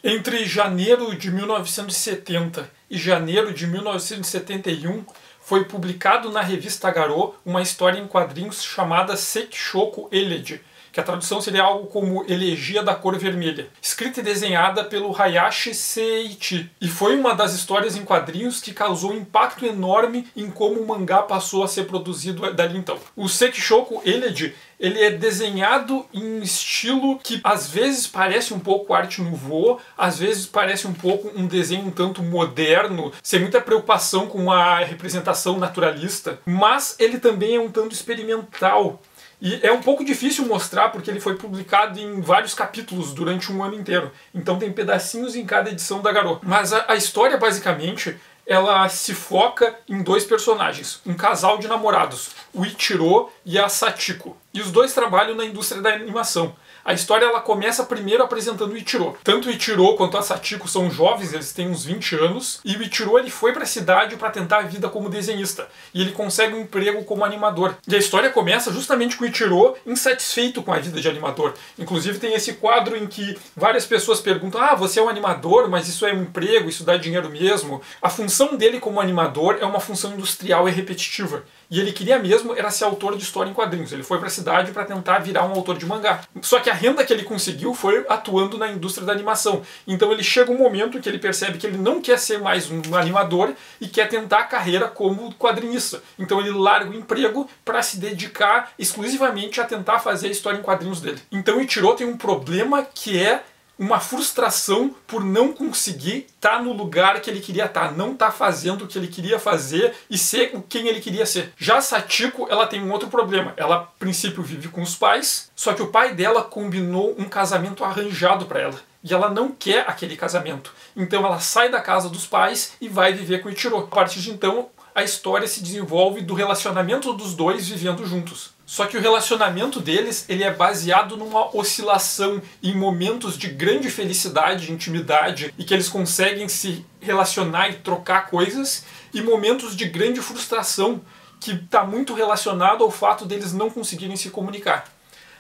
Entre janeiro de 1970 e janeiro de 1971, foi publicado na revista Garou uma história em quadrinhos chamada Sekishoku Elegy, que a tradução seria algo como Elegia da Cor Vermelha, escrita e desenhada pelo Hayashi Seiichi, e foi uma das histórias em quadrinhos que causou um impacto enorme em como o mangá passou a ser produzido dali então. O Sekishoku Elegy, ele é desenhado em um estilo que às vezes parece um pouco arte nouveau, às vezes parece um pouco um desenho um tanto moderno, sem muita preocupação com a representação naturalista, mas ele também é um tanto experimental. E é um pouco difícil mostrar porque ele foi publicado em vários capítulos durante um ano inteiro. Então tem pedacinhos em cada edição da Garou. Mas a história, basicamente, ela se foca em dois personagens. Um casal de namorados, o Ichiro e a Sachiko. E os dois trabalham na indústria da animação. A história ela começa primeiro apresentando o Ichiro. Tanto o Ichiro quanto a Sachiko são jovens, eles têm uns 20 anos, e o Ichiro ele foi para a cidade para tentar a vida como desenhista, e ele consegue um emprego como animador. E a história começa justamente com o Ichiro insatisfeito com a vida de animador. Inclusive tem esse quadro em que várias pessoas perguntam: ah, você é um animador, mas isso é um emprego, isso dá dinheiro mesmo? A função dele como animador é uma função industrial e repetitiva. E ele queria mesmo era ser autor de história em quadrinhos. Ele foi para a cidade para tentar virar um autor de mangá. Só que a renda que ele conseguiu foi atuando na indústria da animação. Então ele chega um momento que ele percebe que ele não quer ser mais um animador e quer tentar a carreira como quadrinista. Então ele larga o emprego para se dedicar exclusivamente a tentar fazer a história em quadrinhos dele. Então o Ichiro tem um problema que é uma frustração por não conseguir estar no lugar que ele queria estar, não estar fazendo o que ele queria fazer e ser quem ele queria ser. Já a Sachiko, ela tem um outro problema. Ela, a princípio, vive com os pais, só que o pai dela combinou um casamento arranjado para ela. E ela não quer aquele casamento. Então ela sai da casa dos pais e vai viver com o Ichiro. A partir de então, a história se desenvolve do relacionamento dos dois vivendo juntos. Só que o relacionamento deles ele é baseado numa oscilação em momentos de grande felicidade, intimidade, e que eles conseguem se relacionar e trocar coisas, e momentos de grande frustração, que está muito relacionado ao fato deles não conseguirem se comunicar.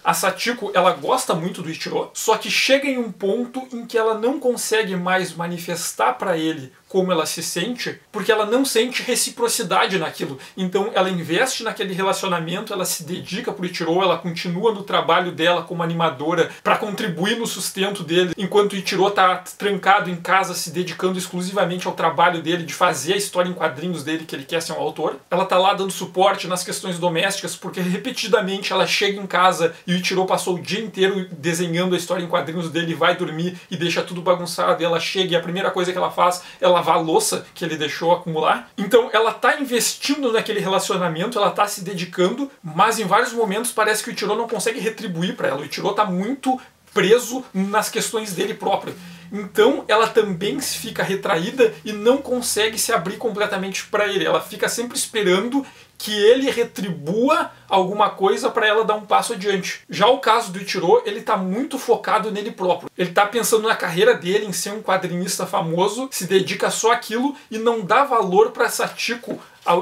A Sachiko, ela gosta muito do Ichiro, só que chega em um ponto em que ela não consegue mais manifestar para ele como ela se sente, porque ela não sente reciprocidade naquilo. Então ela investe naquele relacionamento, ela se dedica pro Ichiro, ela continua no trabalho dela como animadora para contribuir no sustento dele, enquanto o Ichiro tá trancado em casa se dedicando exclusivamente ao trabalho dele, de fazer a história em quadrinhos dele, que ele quer ser um autor. Ela tá lá dando suporte nas questões domésticas, porque repetidamente ela chega em casa e o Ichiro passou o dia inteiro desenhando a história em quadrinhos dele, vai dormir e deixa tudo bagunçado, e ela chega e a primeira coisa que ela faz é lavar a louça que ele deixou acumular. Então ela tá investindo naquele relacionamento, ela tá se dedicando, mas em vários momentos parece que o Ichiro não consegue retribuir para ela. O Ichiro tá muito preso nas questões dele próprio. Então ela também fica retraída e não consegue se abrir completamente para ele. Ela fica sempre esperando que ele retribua alguma coisa para ela dar um passo adiante. Já o caso do Ichiro, ele tá muito focado nele próprio. Ele tá pensando na carreira dele, em ser um quadrinista famoso, se dedica só àquilo e não dá valor para Sachiko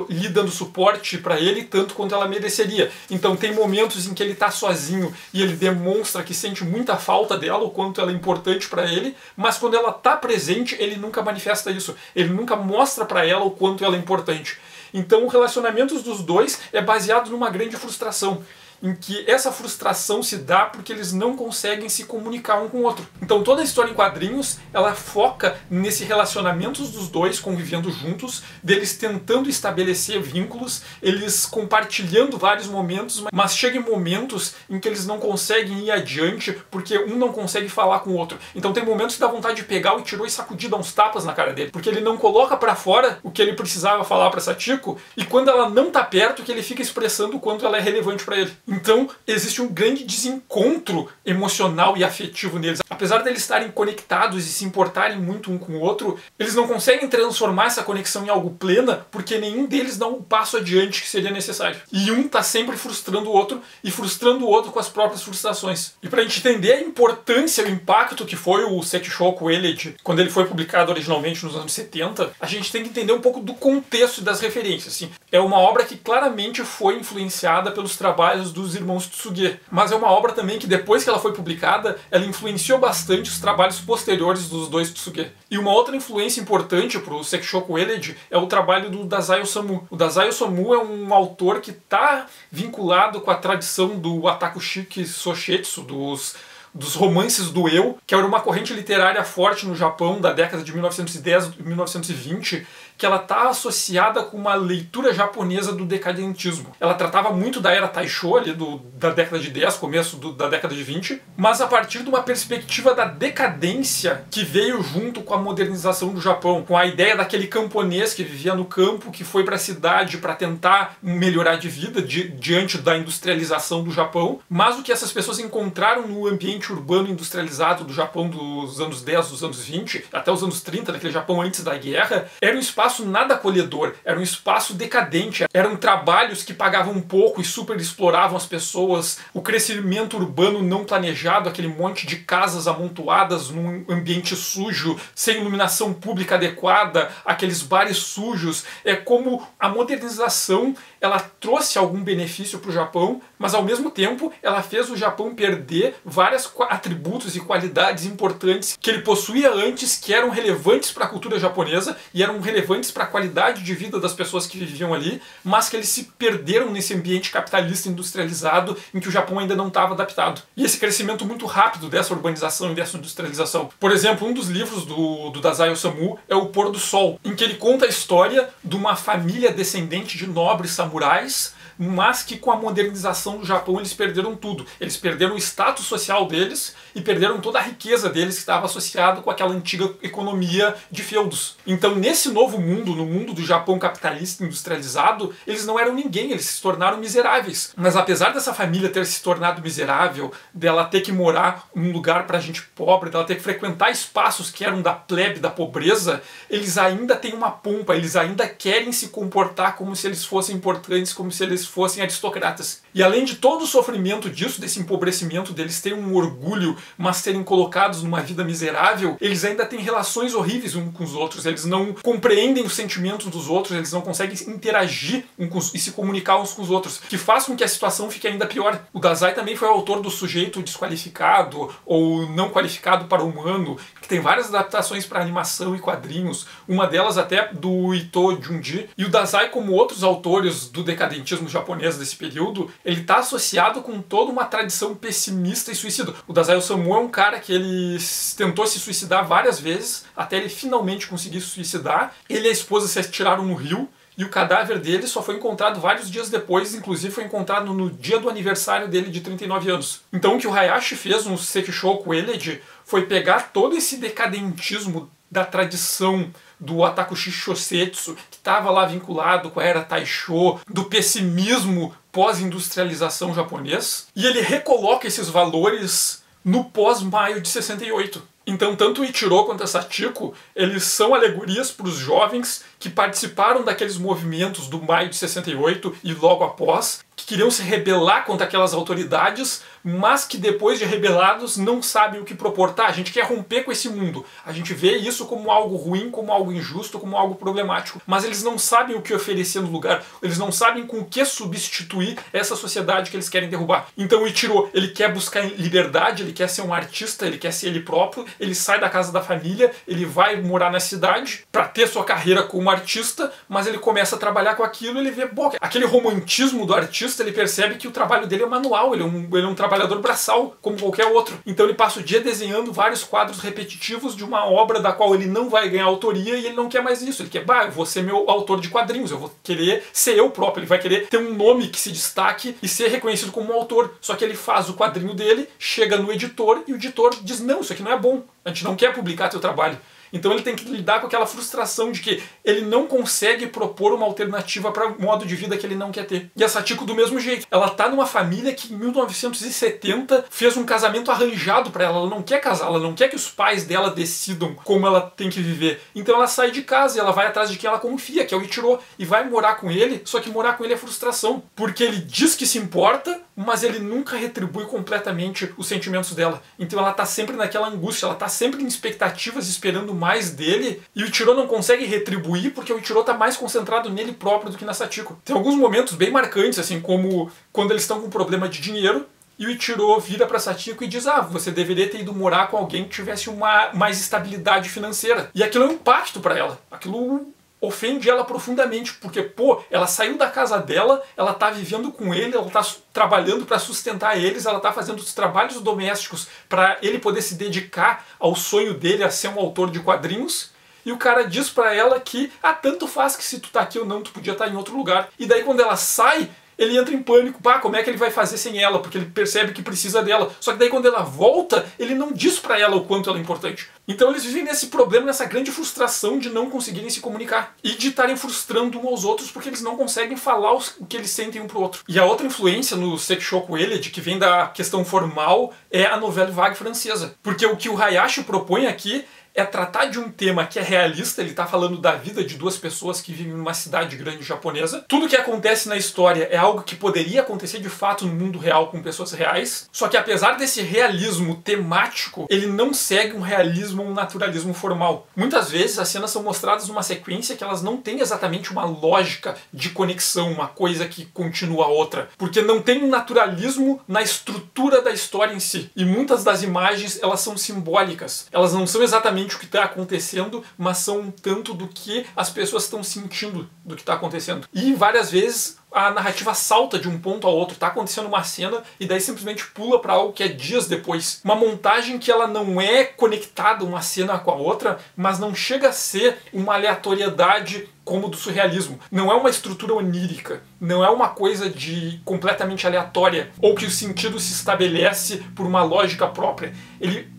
lhe dando suporte para ele tanto quanto ela mereceria. Então tem momentos em que ele tá sozinho e ele demonstra que sente muita falta dela, o quanto ela é importante para ele, mas quando ela tá presente, ele nunca manifesta isso. Ele nunca mostra para ela o quanto ela é importante. Então o relacionamento dos dois é baseado numa grande frustração, em que essa frustração se dá porque eles não conseguem se comunicar um com o outro. Então toda a história em quadrinhos, ela foca nesse relacionamento dos dois convivendo juntos, deles tentando estabelecer vínculos, eles compartilhando vários momentos, mas chega em momentos em que eles não conseguem ir adiante porque um não consegue falar com o outro. Então tem momentos que dá vontade de pegar o Ichiro e sacudir, dar uns tapas na cara dele, porque ele não coloca pra fora o que ele precisava falar pra Sachiko, e quando ela não tá perto, que ele fica expressando o quanto ela é relevante pra ele. Então existe um grande desencontro emocional e afetivo neles. Apesar de eles estarem conectados e se importarem muito um com o outro, eles não conseguem transformar essa conexão em algo plena porque nenhum deles dá um passo adiante que seria necessário. E um tá sempre frustrando o outro e frustrando o outro com as próprias frustrações. E pra gente entender a importância e o impacto que foi o Sekishoku Elegy quando ele foi publicado originalmente nos anos 70, a gente tem que entender um pouco do contexto e das referências. Assim, é uma obra que claramente foi influenciada pelos trabalhos do dos irmãos Tsuge. Mas é uma obra também que depois que ela foi publicada, ela influenciou bastante os trabalhos posteriores dos dois Tsuge. E uma outra influência importante para o Sekishoku Elegy é o trabalho do Dazai Osamu. O Dazai Osamu é um autor que está vinculado com a tradição do Atakushiki Soshetsu, dos romances do eu, que era uma corrente literária forte no Japão da década de 1910 e 1920, que ela está associada com uma leitura japonesa do decadentismo. Ela tratava muito da era Taisho, ali da década de 10, começo da década de 20, mas a partir de uma perspectiva da decadência que veio junto com a modernização do Japão, com a ideia daquele camponês que vivia no campo, que foi para a cidade para tentar melhorar de vida diante da industrialização do Japão, mas o que essas pessoas encontraram no ambiente urbano industrializado do Japão dos anos 10, dos anos 20, até os anos 30, naquele Japão antes da guerra, era um espaço nada acolhedor, era um espaço decadente, eram trabalhos que pagavam pouco e super exploravam as pessoas, o crescimento urbano não planejado, aquele monte de casas amontoadas num ambiente sujo, sem iluminação pública adequada, aqueles bares sujos. É como a modernização, ela trouxe algum benefício para o Japão, mas ao mesmo tempo ela fez o Japão perder vários atributos e qualidades importantes que ele possuía antes, que eram relevantes para a cultura japonesa e eram relevantes para a qualidade de vida das pessoas que viviam ali, mas que eles se perderam nesse ambiente capitalista industrializado em que o Japão ainda não estava adaptado. E esse crescimento muito rápido dessa urbanização e dessa industrialização. Por exemplo, um dos livros do Dazai Osamu é O Pôr do Sol, em que ele conta a história de uma família descendente de nobres samurais, mas que com a modernização do Japão eles perderam tudo. Eles perderam o status social deles e perderam toda a riqueza deles que estava associado com aquela antiga economia de feudos. Então, nesse novo mundo, no mundo do Japão capitalista industrializado, eles não eram ninguém, eles se tornaram miseráveis. Mas apesar dessa família ter se tornado miserável, dela ter que morar num lugar para gente pobre, dela ter que frequentar espaços que eram da plebe, da pobreza, eles ainda têm uma pompa, eles ainda querem se comportar como se eles fossem importantes, como se eles fossem aristocratas. E além de todo o sofrimento disso, desse empobrecimento deles terem um orgulho, mas serem colocados numa vida miserável, eles ainda têm relações horríveis uns com os outros, eles não compreendem os sentimentos dos outros, eles não conseguem interagir e se comunicar uns com os outros, que faz com que a situação fique ainda pior. O Dazai também foi o autor do Sujeito Desqualificado, ou Não Qualificado para Humano, que tem várias adaptações para animação e quadrinhos, uma delas até do Ito Junji. E o Dazai, como outros autores do decadentismo japonês desse período, ele está associado com toda uma tradição pessimista e suicida. O Dazai Osamu é um cara que ele tentou se suicidar várias vezes, até ele finalmente conseguir se suicidar. Ele e a esposa se atiraram no rio, e o cadáver dele só foi encontrado vários dias depois, inclusive foi encontrado no dia do aniversário dele de 39 anos. Então o que o Hayashi fez no Sekishoku Elegy foi pegar todo esse decadentismo da tradição do Atakushi Shosetsu, que estava lá vinculado com a era Taisho, do pessimismo pós-industrialização japonês, e ele recoloca esses valores no pós-maio de 68. Então, tanto o Ichiro quanto a Sachiko, eles são alegorias para os jovens que participaram daqueles movimentos do maio de 68 e logo após, que queriam se rebelar contra aquelas autoridades, mas que depois de rebelados não sabem o que propor. Tá, a gente quer romper com esse mundo. A gente vê isso como algo ruim, como algo injusto, como algo problemático. Mas eles não sabem o que oferecer no lugar. Eles não sabem com o que substituir essa sociedade que eles querem derrubar. Então o Ichiro, ele quer buscar liberdade, ele quer ser um artista, ele quer ser ele próprio, ele sai da casa da família, ele vai morar na cidade para ter sua carreira como artista, mas ele começa a trabalhar com aquilo e ele vê, pô, aquele romantismo do artista, ele percebe que o trabalho dele é manual, ele é um trabalhador braçal, como qualquer outro. Então ele passa o dia desenhando vários quadros repetitivos de uma obra da qual ele não vai ganhar autoria e ele não quer mais isso. Ele quer, eu vou ser meu autor de quadrinhos, eu vou querer ser eu próprio, ele vai querer ter um nome que se destaque e ser reconhecido como um autor. Só que ele faz o quadrinho dele, chega no editor e o editor diz, não, isso aqui não é bom, a gente não quer publicar teu trabalho. Então ele tem que lidar com aquela frustração de que ele não consegue propor uma alternativa para o modo de vida que ele não quer ter. E a Sachiko do mesmo jeito. Ela tá numa família que em 1970 fez um casamento arranjado para ela. Ela não quer casar, ela não quer que os pais dela decidam como ela tem que viver. Então ela sai de casa e ela vai atrás de quem ela confia, que é o Ichiro, e vai morar com ele, só que morar com ele é frustração. Porque ele diz que se importa, mas ele nunca retribui completamente os sentimentos dela. Então ela tá sempre naquela angústia, ela tá sempre em expectativas, esperando mais dele e o Ichiro não consegue retribuir porque o Ichiro tá mais concentrado nele próprio do que na Sachiko. Tem alguns momentos bem marcantes, assim, como quando eles estão com um problema de dinheiro e o Ichiro vira pra Sachiko e diz: ah, você deveria ter ido morar com alguém que tivesse mais estabilidade financeira. E aquilo é um impacto pra ela. Aquilo ofende ela profundamente, porque, pô, ela saiu da casa dela, ela tá vivendo com ele, ela tá trabalhando para sustentar eles, ela tá fazendo os trabalhos domésticos para ele poder se dedicar ao sonho dele a ser um autor de quadrinhos. E o cara diz pra ela que, ah, tanto faz que se tu tá aqui ou não, tu podia estar em outro lugar. E daí quando ela sai, ele entra em pânico. Pá, como é que ele vai fazer sem ela? Porque ele percebe que precisa dela. Só que daí quando ela volta, ele não diz pra ela o quanto ela é importante. Então eles vivem nesse problema, nessa grande frustração de não conseguirem se comunicar. E de estarem frustrando uns aos outros porque eles não conseguem falar o que eles sentem um pro outro. E a outra influência no Sekishoku Elegy, que vem da questão formal, é a novela vague francesa. Porque o que o Hayashi propõe aqui é tratar de um tema que é realista. Ele está falando da vida de duas pessoas que vivem numa cidade grande japonesa. Tudo que acontece na história é algo que poderia acontecer de fato no mundo real com pessoas reais. Só que apesar desse realismo temático, ele não segue um realismo, um naturalismo formal. Muitas vezes as cenas são mostradas numa sequência que elas não têm exatamente uma lógica de conexão, uma coisa que continua a outra. Porque não tem um naturalismo na estrutura da história em si. E muitas das imagens, elas são simbólicas. Elas não são exatamente o que está acontecendo, mas são um tanto do que as pessoas estão sentindo do que está acontecendo. E várias vezes a narrativa salta de um ponto ao outro. Está acontecendo uma cena e daí simplesmente pula para algo que é dias depois. Uma montagem que ela não é conectada uma cena com a outra, mas não chega a ser uma aleatoriedade como do surrealismo. Não é uma estrutura onírica, não é uma coisa de completamente aleatória, ou que o sentido se estabelece por uma lógica própria.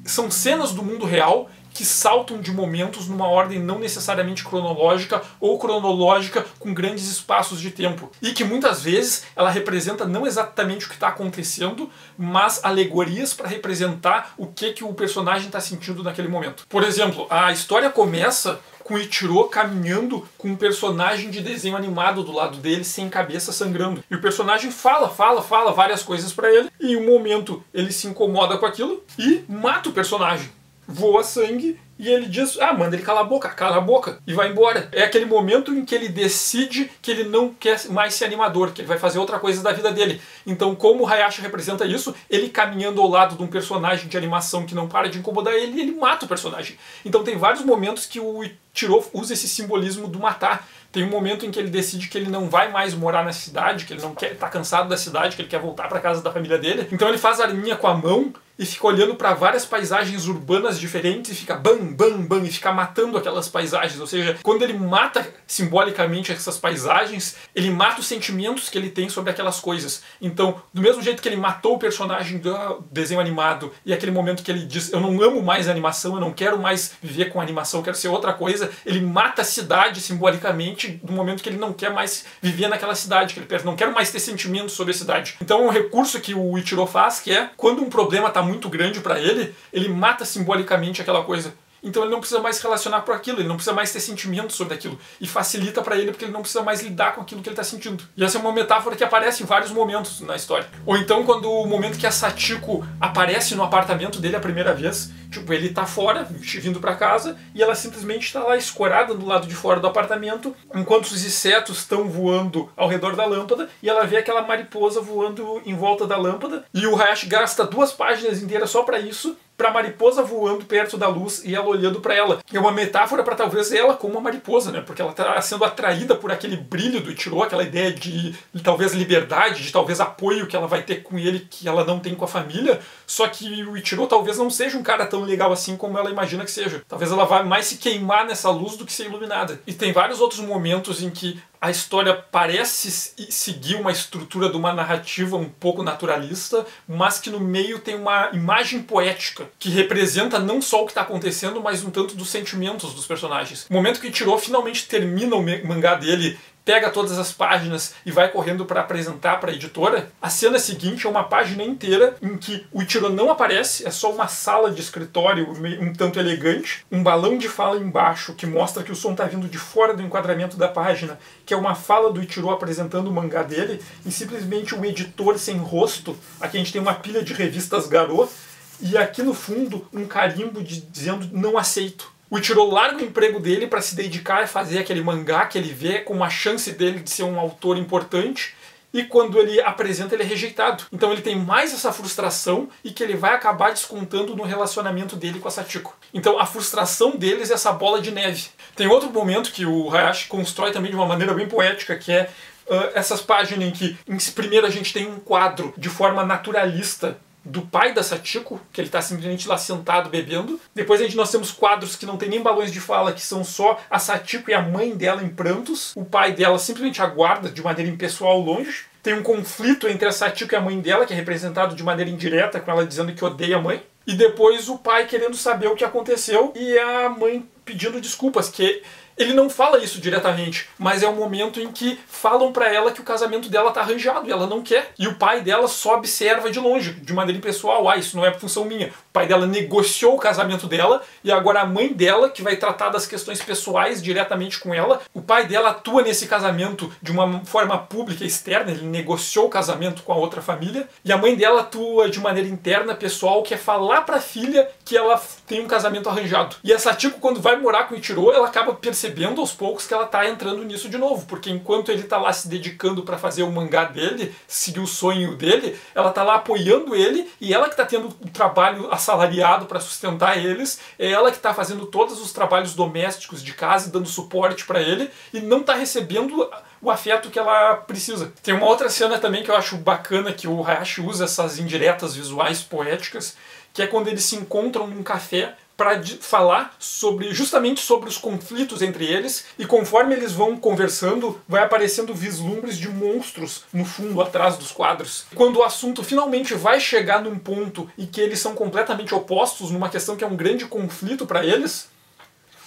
São cenas do mundo real que saltam de momentos numa ordem não necessariamente cronológica ou cronológica com grandes espaços de tempo. E que muitas vezes ela representa não exatamente o que está acontecendo, mas alegorias para representar o que o personagem está sentindo naquele momento. Por exemplo, a história começa com o Ichiro caminhando com um personagem de desenho animado do lado dele, sem cabeça, sangrando. E o personagem fala várias coisas para ele, e em um momento ele se incomoda com aquilo e mata o personagem. Voa sangue e ele diz, ah, manda ele calar a boca e vai embora. É aquele momento em que ele decide que ele não quer mais ser animador, que ele vai fazer outra coisa da vida dele. Então, como o Hayashi representa isso, ele caminhando ao lado de um personagem de animação que não para de incomodar ele, ele mata o personagem. Então tem vários momentos que o Ichiro usa esse simbolismo do matar. Tem um momento em que ele decide que ele não vai mais morar na cidade, que ele não quer, tá cansado da cidade, que ele quer voltar para casa da família dele. Então ele faz arminha com a mão e fica olhando para várias paisagens urbanas diferentes e fica bam, bam, bam, e fica matando aquelas paisagens. Ou seja, quando ele mata simbolicamente essas paisagens, ele mata os sentimentos que ele tem sobre aquelas coisas. Então, do mesmo jeito que ele matou o personagem do desenho animado e aquele momento que ele diz, eu não amo mais a animação, eu não quero mais viver com animação, eu quero ser outra coisa, ele mata a cidade simbolicamente no momento que ele não quer mais viver naquela cidade, que ele pensa, não quero mais ter sentimentos sobre a cidade. Então é um recurso que o Ichiro faz, que é, quando um problema está muito grande para ele, ele mata simbolicamente aquela coisa. Então ele não precisa mais se relacionar com aquilo, ele não precisa mais ter sentimentos sobre aquilo. E facilita para ele porque ele não precisa mais lidar com aquilo que ele está sentindo. E essa é uma metáfora que aparece em vários momentos na história. Ou então quando o momento que a Sachiko aparece no apartamento dele a primeira vez, tipo, ele tá fora, vindo para casa, e ela simplesmente está lá escorada do lado de fora do apartamento, enquanto os insetos estão voando ao redor da lâmpada, e ela vê aquela mariposa voando em volta da lâmpada, e o Hayashi gasta 2 páginas inteiras só para isso, para a mariposa voando perto da luz e ela olhando para ela. É uma metáfora para talvez ela como uma mariposa, né? Porque ela está sendo atraída por aquele brilho do Ichiro, aquela ideia de talvez liberdade, de talvez apoio que ela vai ter com ele que ela não tem com a família, só que o Ichiro talvez não seja um cara tão legal assim como ela imagina que seja. Talvez ela vá mais se queimar nessa luz do que ser iluminada. E tem vários outros momentos em que a história parece seguir uma estrutura de uma narrativa um pouco naturalista, mas que no meio tem uma imagem poética que representa não só o que está acontecendo, mas um tanto dos sentimentos dos personagens. O momento que o Ichiro finalmente termina o mangá dele, pega todas as páginas e vai correndo para apresentar para a editora, a cena seguinte é uma página inteira em que o Ichiro não aparece, é só uma sala de escritório um tanto elegante, um balão de fala embaixo que mostra que o som está vindo de fora do enquadramento da página, que é uma fala do Ichiro apresentando o mangá dele, e simplesmente um editor sem rosto. Aqui a gente tem uma pilha de revistas Garou, e aqui no fundo um carimbo dizendo não aceito. O Ichiro larga o emprego dele para se dedicar a fazer aquele mangá que ele vê como uma chance dele de ser um autor importante. E quando ele apresenta, ele é rejeitado. Então ele tem mais essa frustração e que ele vai acabar descontando no relacionamento dele com a Sachiko. Então a frustração deles é essa bola de neve. Tem outro momento que o Hayashi constrói também de uma maneira bem poética, que é essas páginas em que, primeiro, a gente tem um quadro de forma naturalista do pai da Sachiko, que ele está simplesmente lá sentado bebendo. Depois nós temos quadros que não tem nem balões de fala, que são só a Sachiko e a mãe dela em prantos. O pai dela simplesmente aguarda de maneira impessoal longe. Tem um conflito entre a Sachiko e a mãe dela, que é representado de maneira indireta, com ela dizendo que odeia a mãe. E depois o pai querendo saber o que aconteceu e a mãe pedindo desculpas, que ele não fala isso diretamente, mas é o momento em que falam pra ela que o casamento dela tá arranjado e ela não quer. E o pai dela só observa de longe, de maneira impessoal. Isso não é função minha. O pai dela negociou o casamento dela e agora a mãe dela, que vai tratar das questões pessoais diretamente com ela, o pai dela atua nesse casamento de uma forma pública e externa, ele negociou o casamento com a outra família, e a mãe dela atua de maneira interna, pessoal, que é falar pra filha que ela tem um casamento arranjado. E a Sachiko, quando vai morar com o Ichiro, ela acaba percebendo aos poucos que ela tá entrando nisso de novo, porque enquanto ele tá lá se dedicando para fazer o mangá dele, seguir o sonho dele, ela tá lá apoiando ele, e ela que tá tendo o trabalho assalariado para sustentar eles, é ela que tá fazendo todos os trabalhos domésticos de casa e dando suporte para ele, e não tá recebendo o afeto que ela precisa. Tem uma outra cena também que eu acho bacana, que o Hayashi usa essas indiretas visuais poéticas, que é quando eles se encontram num café para falar justamente sobre os conflitos entre eles, e conforme eles vão conversando, vai aparecendo vislumbres de monstros no fundo, atrás dos quadros. Quando o assunto finalmente vai chegar num ponto em que eles são completamente opostos, numa questão que é um grande conflito para eles,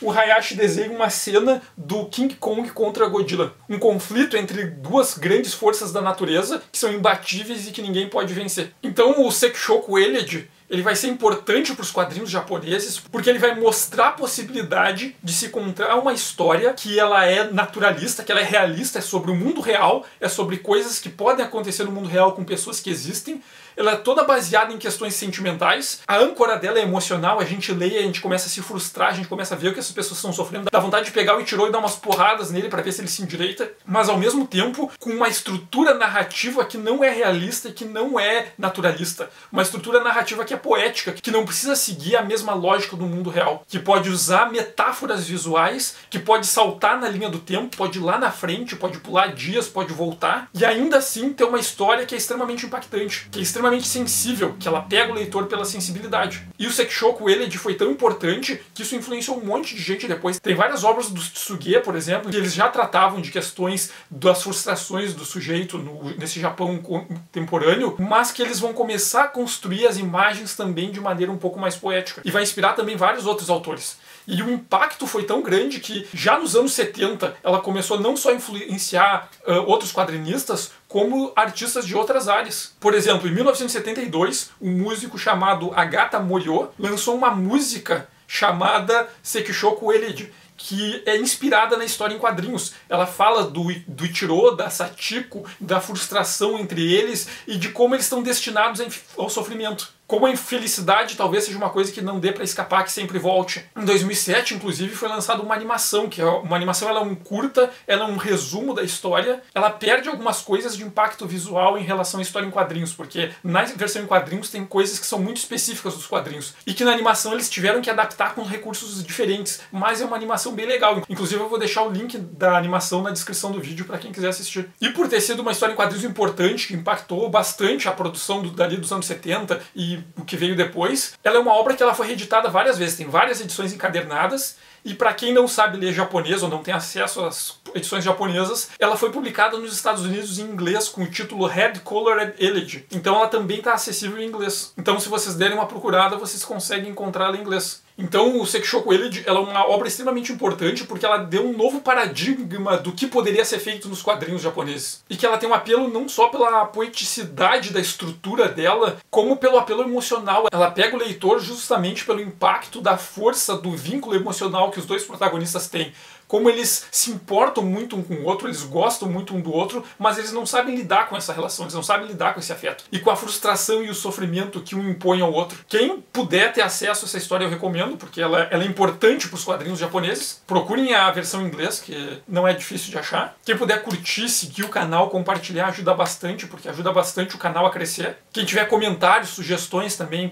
o Hayashi desenha uma cena do King Kong contra Godzilla. Um conflito entre duas grandes forças da natureza que são imbatíveis e que ninguém pode vencer. Então o Sekishoku Elegy, ele vai ser importante para os quadrinhos japoneses, porque ele vai mostrar a possibilidade de se contar uma história que ela é naturalista, que ela é realista, é sobre o mundo real, é sobre coisas que podem acontecer no mundo real com pessoas que existem. Ela é toda baseada em questões sentimentais. A âncora dela é emocional, a gente lê, a gente começa a se frustrar, a gente começa a ver o que essas pessoas estão sofrendo. Dá vontade de pegar o Ichiro e dar umas porradas nele para ver se ele se endireita. Mas ao mesmo tempo, com uma estrutura narrativa que não é realista e que não é naturalista. Uma estrutura narrativa que é poética, que não precisa seguir a mesma lógica do mundo real. Que pode usar metáforas visuais, que pode saltar na linha do tempo, pode ir lá na frente, pode pular dias, pode voltar. E ainda assim ter uma história que é extremamente impactante, que é extremamente sensível, que ela pega o leitor pela sensibilidade. E o Sekishoku Elegy foi tão importante que isso influenciou um monte de gente depois. Tem várias obras do Tsuge, por exemplo, que eles já tratavam de questões das frustrações do sujeito nesse Japão contemporâneo, mas que eles vão começar a construir as imagens também de maneira um pouco mais poética. E vai inspirar também vários outros autores. E o impacto foi tão grande que já nos anos 70 ela começou não só a influenciar outros quadrinistas, como artistas de outras áreas. Por exemplo, em 1972, um músico chamado Agata Moryo lançou uma música chamada Sekishoku Elegy, que é inspirada na história em quadrinhos. Ela fala do Ichiro, da Sachiko, da frustração entre eles e de como eles estão destinados ao sofrimento. Como a infelicidade talvez seja uma coisa que não dê pra escapar, que sempre volte. Em 2007, inclusive, foi lançada uma animação, que é uma animação, ela é um curta, ela é um resumo da história, ela perde algumas coisas de impacto visual em relação à história em quadrinhos, porque na versão em quadrinhos tem coisas que são muito específicas dos quadrinhos, e que na animação eles tiveram que adaptar com recursos diferentes, mas é uma animação bem legal. Inclusive eu vou deixar o link da animação na descrição do vídeo para quem quiser assistir. E por ter sido uma história em quadrinhos importante, que impactou bastante a produção dali dos anos 70 e o que veio depois, ela é uma obra que ela foi reeditada várias vezes, tem várias edições encadernadas, e para quem não sabe ler japonês ou não tem acesso às edições japonesas, ela foi publicada nos Estados Unidos em inglês com o título Red Colored Elegy. Então ela também está acessível em inglês. Então se vocês derem uma procurada, vocês conseguem encontrá-la em inglês. Então o Sekishoku Elegy, ela é uma obra extremamente importante porque ela deu um novo paradigma do que poderia ser feito nos quadrinhos japoneses. E que ela tem um apelo não só pela poeticidade da estrutura dela, como pelo apelo emocional. Ela pega o leitor justamente pelo impacto da força do vínculo emocional que os dois protagonistas têm. Como eles se importam muito um com o outro, eles gostam muito um do outro, mas eles não sabem lidar com essa relação, eles não sabem lidar com esse afeto. E com a frustração e o sofrimento que um impõe ao outro. Quem puder ter acesso a essa história, eu recomendo. recomendo, porque ela é importante para os quadrinhos japoneses. Procurem a versão em inglês, que não é difícil de achar. Quem puder curtir, seguir o canal, compartilhar, ajuda bastante, porque ajuda bastante o canal a crescer. Quem tiver comentários, sugestões também,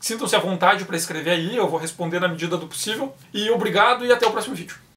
sintam-se à vontade para escrever aí, eu vou responder na medida do possível. E obrigado e até o próximo vídeo.